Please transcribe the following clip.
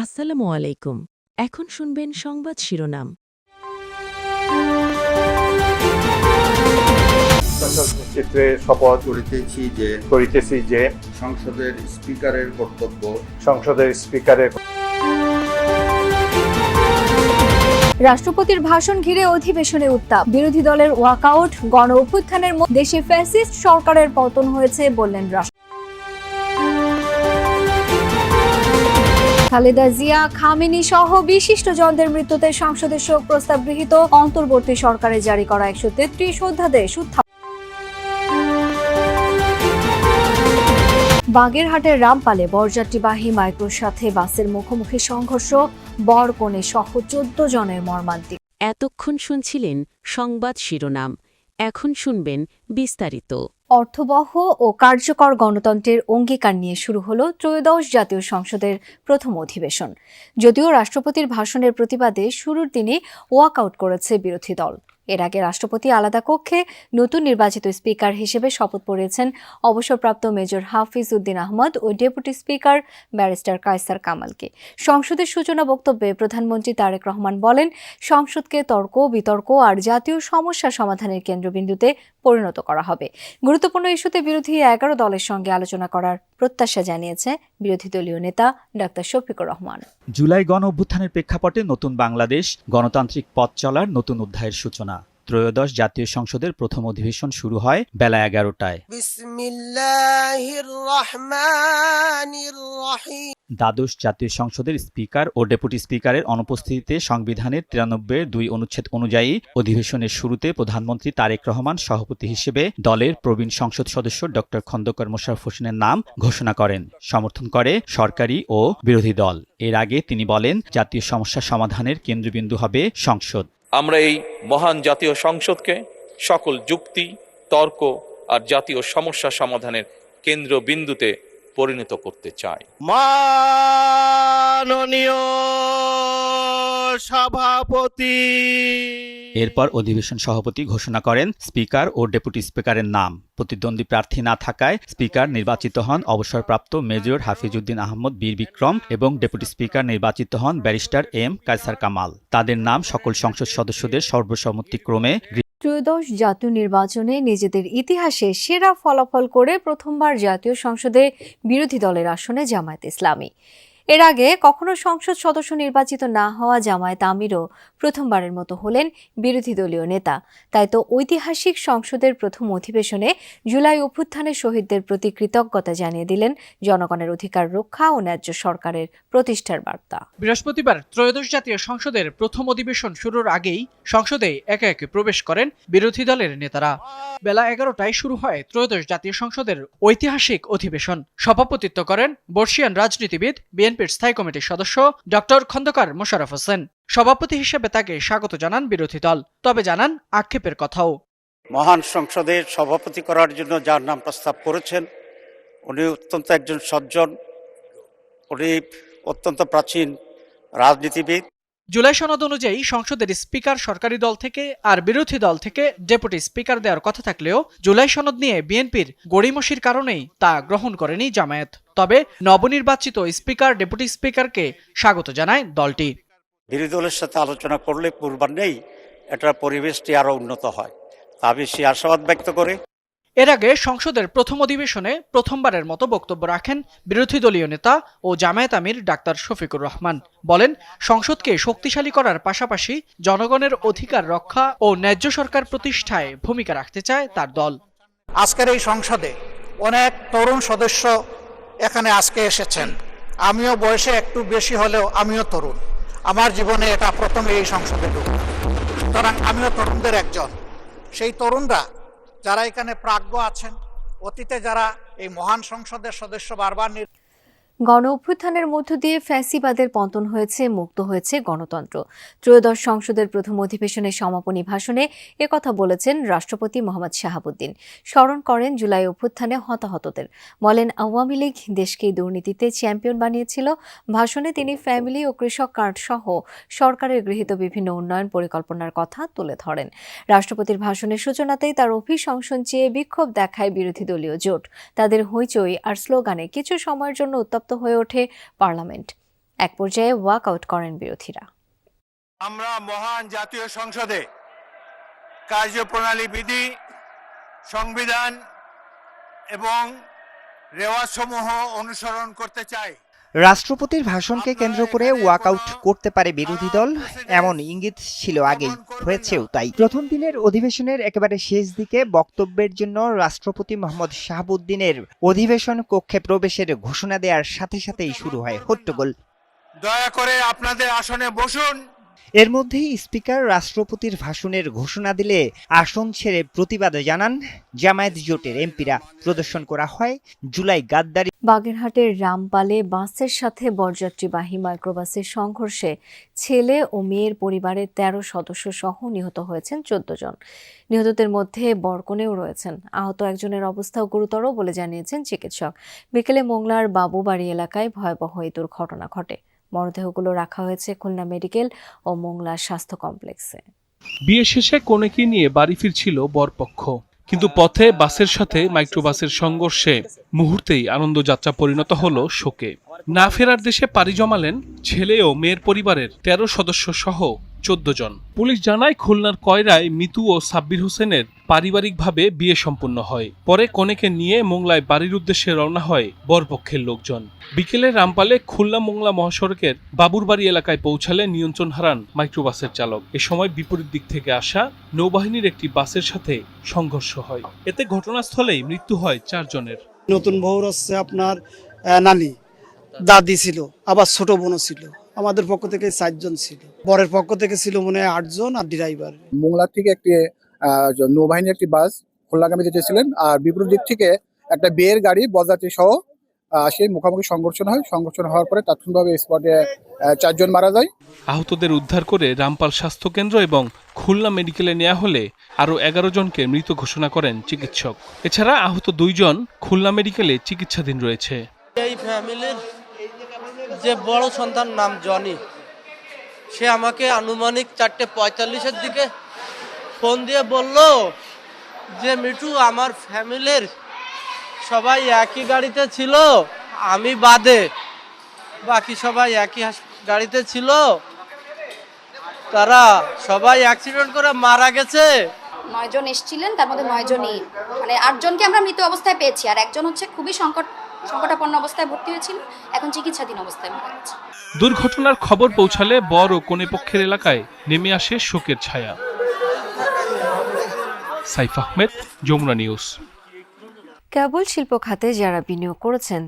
আসসালামু আলাইকুম। এখন শুনবেন সংবাদ শিরোনাম। চিত্রে শপথ করিতেছি যে সংসদের স্পিকারের কর্তব্য সংসদের স্পিকারের রাষ্ট্রপতির ভাষণ ঘিরে অধিবেশনে উত্তাপ, বিরোধী দলের ওয়াকআউট, গণ অভ্যুত্থানের মধ্যে দেশে ফ্যাসিস্ট সরকারের পতন হয়েছে বললেন রাষ্ট্রপতি। খালেদা জিয়া, খামেনি সহ বিশিষ্টজনদের মৃত্যুতে সংসদে শোক প্রস্তাব গৃহীত, অন্তর্বর্তী সরকারের জারি করা 133 অধ্যাদেশ উত্থাপন। বাগেরহাটের রামপালে বরযাত্রীবাহী মাইক্রোর সাথে বাসের মুখোমুখি সংঘর্ষ, বর কনে সহ 14 জনের মর্মান্তিক। এতক্ষণ শুনছিলেন সংবাদ শিরোনাম। এখন শুনবেন বিস্তারিত। অর্থবহ ও কার্যকর গণতন্ত্রের অঙ্গীকার নিয়ে শুরু হলো ত্রয়োদশ জাতীয় সংসদের প্রথম অধিবেশন। যদিও রাষ্ট্রপতির ভাষণের প্রতিবাদে শুরুর দিনে ওয়াকআউট করেছে বিরোধী দল। এর আগে রাষ্ট্রপতি আলাদা কক্ষে নতুন নির্বাচিত স্পিকার হিসেবে শপথ পড়িয়েছেন অবসরপ্রাপ্ত মেজর হাফিজ উদ্দিন আহমদ ও ডেপুটি স্পিকার ব্যারিস্টার কায়সার কামালকে। সংসদের সূচনা বক্তব্যে প্রধানমন্ত্রী তারেক রহমান বলেন, সংসদকে তর্ক বিতর্ক আর জাতীয় সমস্যা সমাধানের কেন্দ্রবিন্দুতে পরিণত করা হবে। গুরুত্বপূর্ণ ইস্যুতে বিরোধী 11 দলের সঙ্গে আলোচনা করার প্রত্যাশা জানিয়েছে বিরোধী দলীয় নেতা ডাক্তার শফিকুর রহমান। জুলাই গণ অভ্যুত্থানের প্রেক্ষাপটে নতুন বাংলাদেশ গণতান্ত্রিক পথ চলার নতুন অধ্যায়ের সূচনা। ত্রয়োদশ জাতীয় সংসদের প্রথম অধিবেশন শুরু হয় বেলা 11টায়। দ্বাদশ জাতীয় সংসদের স্পিকার ও ডেপুটি স্পিকারের অনুপস্থিতিতে সংবিধানের 93(2) অনুচ্ছেদ অনুযায়ী অধিবেশনের শুরুতে প্রধানমন্ত্রী তারেক রহমান সভাপতি হিসেবে দলের প্রবীণ সংসদ সদস্য ড খন্দকার মোশাররফ হোসেনের নাম ঘোষণা করেন। সমর্থন করে সরকারি ও বিরোধী দল। এর আগে তিনি বলেন, জাতীয় সমস্যা সমাধানের কেন্দ্রবিন্দু হবে সংসদ। আমরা এই মহান জাতীয় সংসদকে সকল যুক্তি, তর্ক আর জাতীয় সমস্যা সমাধানের কেন্দ্রবিন্দুতে পরিণত করতে চাই। মাননীয় সভাপতি। এরপর অধিবেশন সভাপতি ঘোষণা করেন স্পিকার ও ডেপুটি স্পিকারের নাম। প্রতিদ্বন্দ্বী প্রার্থী না থাকায় স্পিকার নির্বাচিত হন অবসরপ্রাপ্ত মেজর হাফিজ উদ্দিন আহমদ বীর বিক্রম এবং ডেপুটি স্পিকার নির্বাচিত হন ব্যারিস্টার এম কায়সার কামাল। তাদের নাম সকল সংসদ সদস্যদের সর্বসম্মতিক্রমে ত্রয়োদশ জাতীয় নির্বাচনে নিজেদের ইতিহাসে সেরা ফলাফল করে প্রথমবার জাতীয় সংসদে বিরোধী দলের আসনে জামায়াত ইসলামী। এর আগে কখনো সংসদ সদস্য নির্বাচিত না হওয়া জামায়াত আমিরও প্রথমবারের মতো হলেন বিরোধী দলীয় নেতা। তাই তো ঐতিহাসিক সংসদের প্রথম অধিবেশনে জুলাই অভ্যুত্থানের শহীদদের প্রতি কৃতজ্ঞতা জানিয়ে দিলেন জনগণের অধিকার রক্ষা ও ন্যায্য সরকারের প্রতিষ্ঠার বার্তা। বৃহস্পতিবার ত্রয়োদশ জাতীয় সংসদের প্রথম অধিবেশন শুরুর আগেই সংসদে একে একে প্রবেশ করেন বিরোধী দলের নেতারা। বেলা 11টায় শুরু হয় ত্রয়োদশ জাতীয় সংসদের ঐতিহাসিক অধিবেশন। সভাপতিত্ব করেন বর্ষিয়ান রাজনীতিবিদ বিএনপির স্থায়ী কমিটির সদস্য ডক্টর খন্দকার মোশাররফ হোসেন। সভাপতি হিসেবে তাকে স্বাগত জানান বিরোধী দল, তবে জানান আক্ষেপের কথাও। মহান সংসদের সভাপতি করার জন্য যার নাম প্রস্তাব করেছেন, উনি অত্যন্ত একজন সজ্জন, উনি অত্যন্ত প্রাচীন রাজনীতিবিদ। জুলাই সনদ অনুযায়ী সংসদের স্পিকার সরকারি দল থেকে আর বিরোধী দল থেকে ডেপুটি স্পিকার দেওয়ার কথা থাকলেও জুলাই সনদ নিয়ে বিএনপির গড়িমসির কারণেই তা গ্রহণ করেনি জামায়াত। তবে নবনির্বাচিত স্পিকার ডেপুটি স্পিকারকে স্বাগত জানায় দলটি। বিরোধী দলের সাথে আলোচনা করলে পূর্বাহ্নেই এটার পরিবেশটি আরো উন্নত হয়, আমি সে আশাবাদ ব্যক্ত করে। এর আগে সংসদের প্রথম অধিবেশনে প্রথমবারের মতো বক্তব্য রাখেন বিরোধী দলীয় নেতা ও জামায়াত আমির ডাক্তার শফিকুর রহমান। বলেন, সংসদকে শক্তিশালী করার পাশাপাশি জনগণের অধিকার রক্ষা ও ন্যায্য সরকার প্রতিষ্ঠায় ভূমিকা রাখতে চায় তার দল। আজকের এই সংসদে অনেক তরুণ সদস্য এখানে আজকে এসেছেন। আমিও বয়সে একটু বেশি হলেও আমিও তরুণ। আমার জীবনে এটা প্রথম এই সংসদে ঢুকে, সুতরাং আমিও তরুণদের একজন। সেই তরুণরা যারা এখানে প্রাজ্ঞ আছেন, অতীতে যারা এই মহান সংসদের সদস্য বারবার গণ অভ্যুত্থানের মধ্য দিয়ে ফ্যাসিবাদের পতন হয়েছে, মুক্ত হয়েছে গণতন্ত্র। ত্রয়োদশ সংসদের প্রথম অধিবেশনের সমাপনী ভাষণে একথা বলেছেন রাষ্ট্রপতি মোহাম্মদ শাহাবুদ্দিন। স্মরণ করেন জুলাই অভ্যুত্থানে হতাহতদের। বলেন, আওয়ামী লীগ দেশকে দুর্নীতিতে চ্যাম্পিয়ন বানিয়েছিল। ভাষণে তিনি ফ্যামিলি ও কৃষক কার্ড সহ সরকারের গৃহীত বিভিন্ন উন্নয়ন পরিকল্পনার কথা তুলে ধরেন। রাষ্ট্রপতির ভাষণের সূচনাতেই তার অভিশংসন চেয়ে বিক্ষোভ দেখায় বিরোধী দলীয় জোট। তাদের হইচই আর স্লোগানে কিছু সময়ের জন্য উত্তপ্ত হয়ে ওঠে পার্লামেন্ট। এক পর্যায়ে ওয়াকআউট করেন বিরোধীরা। আমরা মহান জাতীয় সংসদে কার্যপ্রণালী বিধি, সংবিধান এবং রেওয়াজসমূহ অনুসরণ করতে চাই। রাষ্ট্রপতির ভাষণকে কেন্দ্র করে ওয়াকআউট করতে পারে বিরোধী দল, এমন ইঙ্গিত ছিল আগেই, হয়েছেও তাই। প্রথম দিনের অধিবেশনের একেবারে শেষ দিকে বক্তব্যের জন্য রাষ্ট্রপতি মোহাম্মদ শাহাবুদ্দিনের অধিবেশন কক্ষে প্রবেশের ঘোষণা দেওয়ার সাথে সাথেই শুরু হয় হট্টগোল। দয়া করে আপনাদের আসনে বসুন। এর মধ্যেই স্পিকার রাষ্ট্রপতির ভাষণের ঘোষণা দিলে আসন ছেড়ে প্রতিবাদ জানান জামায়াত জোটের এমপিরা। প্রদর্শন করা হয় জুলাই গাদ্দারি। বাগেরহাটের রামপালে বাসের সাথে বরযাত্রীবাহী মাইক্রোবাসের সংঘর্ষে ছেলে ও মেয়ের পরিবারের ১৩ সদস্য সহ নিহত হয়েছেন ১৪ জন। নিহতদের মধ্যে বরকনেও রয়েছেন। আহত একজনের অবস্থাও গুরুতর বলে জানিয়েছেন চিকিৎসক। বিকেলে মোংলার বাবুবাড়ি এলাকায় ভয়াবহ এই দুর্ঘটনা ঘটে। মরদেহগুলো রাখা হয়েছে খুলনা মেডিকেল ও মোংলা স্বাস্থ্য কমপ্লেক্সে। বিয়ে শেষে কনেকে নিয়ে বাড়ি ফিরছিল বরপক্ষ, কিন্তু পথে বাসের সাথে মাইক্রোবাসের সংঘর্ষে মুহূর্তেই আনন্দযাত্রা পরিণত হলো শোকে। না ফেরার দেশে পাড়ি জমালেন ছেলে ও মেয়ের পরিবারের ১৩ সদস্য সহ ১৪ জন। পুলিশ জানায় খুলনার কয়রায় মিতু ও সাব্বির হোসেনের পারিবারিকভাবে বিয়ে সম্পন্ন হয়। পরে কনেকে নিয়ে মোংলায় বাড়ির উদ্দেশ্যে রওনা হয় বরপক্ষের লোকজন। বিকেলে রামপালে খুলনা মোংলা মহাসড়কের বাবুরবাড়ি এলাকায় পৌঁছালে নিয়ন্ত্রণ হারান মাইক্রোবাসের চালক। এ সময় বিপরীত দিক থেকে আসা নৌবাহিনীর একটি বাসের সাথে সংঘর্ষ হয়। এতে ঘটনাস্থলেই মৃত্যু হয় ৪ জনের। নতুন বউর হচ্ছে আপনার নানি, দাদি ছিল, আবার ছোট বোনও ছিল। আমাদের পক্ষ থেকে ৪ জন ছিল, বরের পক্ষ থেকে ছিল মনে হয় ৮ জন আর ড্রাইভার। মোংলা থেকে একটি নৌবাহিনীর একটি বাস খুলনাগামী যেতেছিলেন, আর বিপরীত দিক থেকে একটা বিয়ের গাড়ি বরযাত্রী সহ সেই মুখোমুখি সংঘর্ষণ হয়। সংঘর্ষণ হওয়ার পরে তাৎক্ষণিকভাবে স্পটে ৪ জন মারা যায়। আহতদের উদ্ধার করে রামপাল স্বাস্থ্যকেন্দ্র এবং খুলনা মেডিকেলে নেওয়া হলে আরও ১১ জনকে মৃত ঘোষণা করেন চিকিৎসক। এছাড়া আহত ২ জন খুলনা মেডিকেলে চিকিৎসাধীন রয়েছে। এই ফ্যামিলির যে বড় সন্তান নাম জনি, সে আমাকে আনুমানিক ৪:৪৫-এর দিকে ফোন দিয়ে বলল যে মিঠু, আমার ফ্যামিলির সবাই একই গাড়িতে ছিল, আমি বাদে বাকি সবাই একই গাড়িতে ছিল, তারা সবাই অ্যাক্সিডেন্ট করে মারা গেছে। ৯ জন এসেছিলেন, তার মধ্যে ৯ জনই মানে ৮ জনকে আমরা মৃত অবস্থায় পেয়েছি, আর একজন হচ্ছে খুবই সংকটাপন্ন অবস্থায় ভর্তি হয়েছিল, এখন চিকিৎসাধীন অবস্থায় মারা গেছে। দুর্ঘটনার খবর পৌঁছালে বর ও কনে পক্ষের এলাকায় নেমে আসে শোকের ছায়া। সাইফ আহমেদ, যমুনা নিউজ। কেবল শিল্প খাতে যারা বিনিয়োগ করেছেন